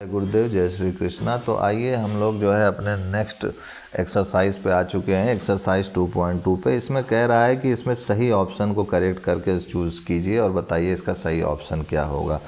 गुरुदेव, जय श्री कृष्णा। तो आइए हम लोग जो है अपने नेक्स्ट एक्सरसाइज पे आ चुके हैं, एक्सरसाइज 2.2 पे। इसमें कह रहा है कि इसमें सही ऑप्शन को करेक्ट करके चूज़ कीजिए और बताइए इसका सही ऑप्शन क्या होगा।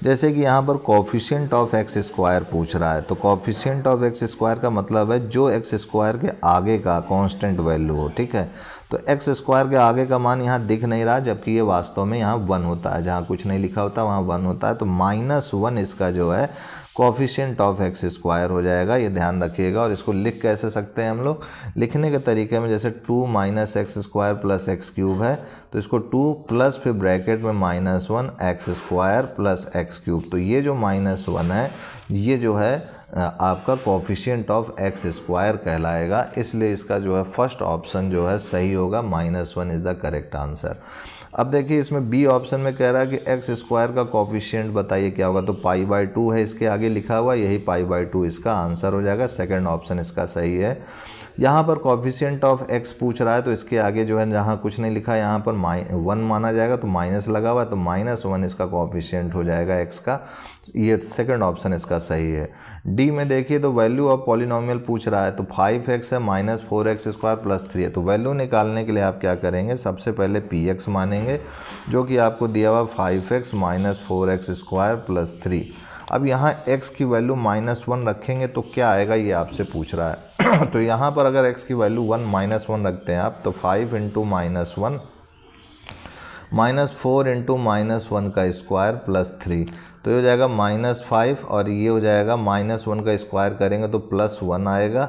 जैसे कि यहाँ पर कोफिशिएंट ऑफ एक्स स्क्वायर पूछ रहा है, तो कोफिशिएंट ऑफ एक्स स्क्वायर का मतलब है जो एक्स स्क्वायर के आगे का कांस्टेंट वैल्यू हो, ठीक है। तो एक्स स्क्वायर के आगे का मान यहाँ दिख नहीं रहा, जबकि ये वास्तव में यहाँ 1 होता है। जहाँ कुछ नहीं लिखा होता वहाँ 1 होता है, तो -1 इसका जो है कोफिशिएंट ऑफ एक्स स्क्वायर हो जाएगा। ये ध्यान रखिएगा। और इसको लिख कैसे सकते हैं हम लोग, लिखने के तरीके में जैसे 2 - x square plus x cube है, तो इसको 2 प्लस फिर ब्रैकेट में -1 x square plus x cube. तो ये जो -1 है ये जो है आपका कोफिशिएंट ऑफ एक्स स्क्वायर कहलाएगा। इसलिए इसका जो है फर्स्ट ऑप्शन जो है सही होगा, -1 इज़ द करेक्ट आंसर। अब देखिए इसमें बी ऑप्शन में कह रहा है कि एक्स स्क्वायर का कोफिशिएंट बताइए क्या होगा, तो π/2 है इसके आगे लिखा हुआ, यही π/2 इसका आंसर हो जाएगा। सेकंड ऑप्शन इसका सही है। यहाँ पर कोफिशिएंट ऑफ एक्स पूछ रहा है, तो इसके आगे जो है जहाँ कुछ नहीं लिखा है यहाँ पर 1 माना जाएगा, तो माइनस लगा हुआ है, तो -1 इसका कोफिशिएंट हो जाएगा एक्स का। ये सेकंड ऑप्शन इसका सही है। डी में देखिए तो वैल्यू ऑफ पॉलिनोमियल पूछ रहा है, तो 5x है -4x स्क्वायर प्लस 3 है। तो वैल्यू निकालने के लिए आप क्या करेंगे, सबसे पहले px मानेंगे जो कि आपको दिया हुआ 5x -4x स्क्वायर प्लस 3। अब यहाँ x की वैल्यू -1 रखेंगे तो क्या आएगा ये आपसे पूछ रहा है। तो यहाँ पर अगर x की वैल्यू 1 रखते हैं आप, तो 5 × -1 -4 × -1 का स्क्वायर प्लस 3, तो ये हो जाएगा -5 और ये हो जाएगा -1 का स्क्वायर करेंगे तो +1 आएगा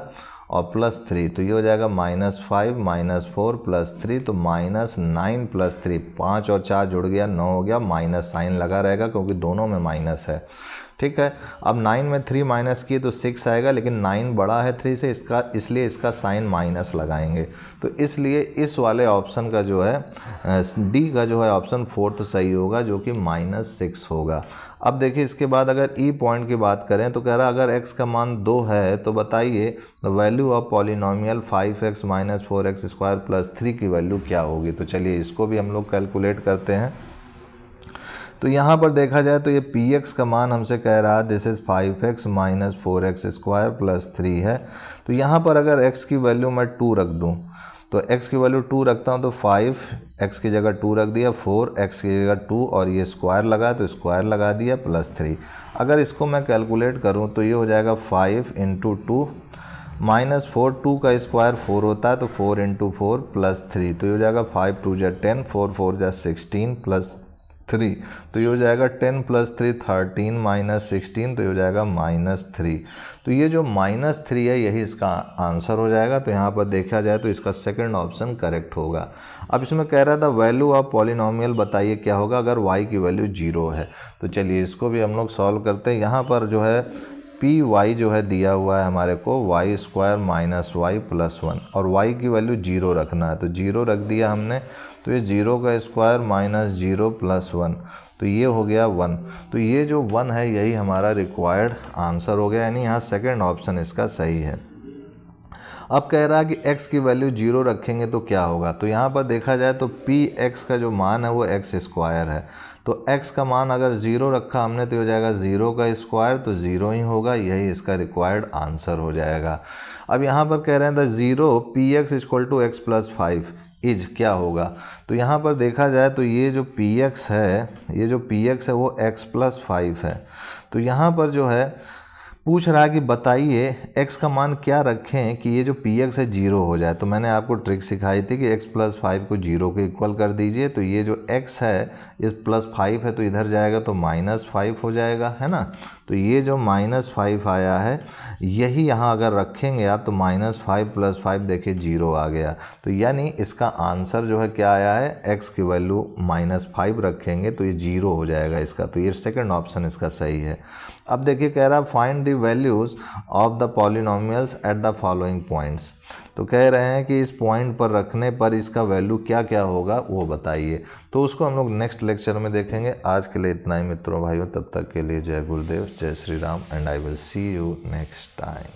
और +3, तो ये हो जाएगा -5 -4 +3, तो -9 + 3, 5 और 4 जुड़ गया 9 हो गया, माइनस साइन लगा रहेगा क्योंकि दोनों में माइनस है, ठीक है। अब 9 में 3 माइनस किए तो 6 आएगा, लेकिन 9 बड़ा है 3 से, इसलिए इसका साइन माइनस लगाएंगे। तो इसलिए इस वाले ऑप्शन का जो है डी का जो है ऑप्शन 4th सही होगा, जो कि -6 होगा। अब देखिए इसके बाद अगर ई पॉइंट की बात करें तो कह रहा है अगर x का मान 2 है तो बताइए the value of polynomial 5x -4x square plus 3 की वैल्यू क्या होगी। तो चलिए इसको भी हम लोग कैलकुलेट करते हैं। तो यहाँ पर देखा जाए तो ये px का मान हमसे कह रहा है this is 5x -4x square plus 3 है। तो यहाँ पर अगर x की वैल्यू मैं 2 रख दूँ, तो x की वैल्यू 2 रखता हूँ तो 5 x की जगह 2 रख दिया, 4 x की जगह 2 और ये स्क्वायर लगा तो स्क्वायर लगा दिया प्लस 3। अगर इसको मैं कैलकुलेट करूँ तो ये हो जाएगा 5 × 2 -4, 2 का स्क्वायर 4 होता है, तो 4 × 4 प्लस 3, तो ये हो जाएगा 5 2 × 10, 4 4 × 16 प्लस 3, तो ये हो जाएगा 10 + 3 13 -16, तो ये हो जाएगा -3। तो ये जो -3 है यही इसका आंसर हो जाएगा। तो यहाँ पर देखा जाए तो इसका सेकंड ऑप्शन करेक्ट होगा। अब इसमें कह रहा था वैल्यू ऑफ पॉलिनोमियल बताइए क्या होगा अगर y की वैल्यू 0 है। तो चलिए इसको भी हम लोग सॉल्व करते हैं। यहाँ पर जो है py जो है दिया हुआ है हमारे को y² - y + 1 और y की वैल्यू 0 रखना है, तो 0 रख दिया हमने, तो ये 0 का स्क्वायर -0 + 1, तो ये हो गया 1। तो ये जो 1 है यही हमारा रिक्वायर्ड आंसर हो गया, यानी यहाँ सेकंड ऑप्शन इसका सही है। अब कह रहा है कि x की वैल्यू 0 रखेंगे तो क्या होगा। तो यहाँ पर देखा जाए तो px का जो मान है वो x² है, तो x का मान अगर 0 रखा हमने तो हो जाएगा 0 का स्क्वायर, तो 0 ही होगा, यही इसका रिक्वायर्ड आंसर हो जाएगा। अब यहाँ पर कह रहे हैं द 0 px = x + 5 इज क्या होगा। तो यहाँ पर देखा जाए तो ये जो px है वो x + 5 है। तो यहाँ पर जो है पूछ रहा है कि बताइए x का मान क्या रखें कि ये जो px है 0 हो जाए। तो मैंने आपको ट्रिक सिखाई थी कि x + 5 को 0 के इक्वल कर दीजिए, तो ये जो x है ये +5 है तो इधर जाएगा तो -5 हो जाएगा, है ना। तो ये जो -5 आया है यही यहाँ अगर रखेंगे आप तो -5 + 5 देखिए 0 आ गया। तो यानी इसका आंसर जो है क्या आया है, x की वैल्यू -5 रखेंगे तो ये 0 हो जाएगा इसका। तो ये सेकंड ऑप्शन इसका सही है। अब देखिए कह रहा है find the values of the polynomials at the following points. तो कह रहे हैं कि इस पॉइंट पर रखने पर इसका वैल्यू क्या क्या होगा वो बताइए। तो उसको हम लोग नेक्स्ट लेक्चर में देखेंगे। आज के लिए इतना ही मित्रों भाइयों, तब तक के लिए जय गुरुदेव, जय Shri Ram, and I will see you next time.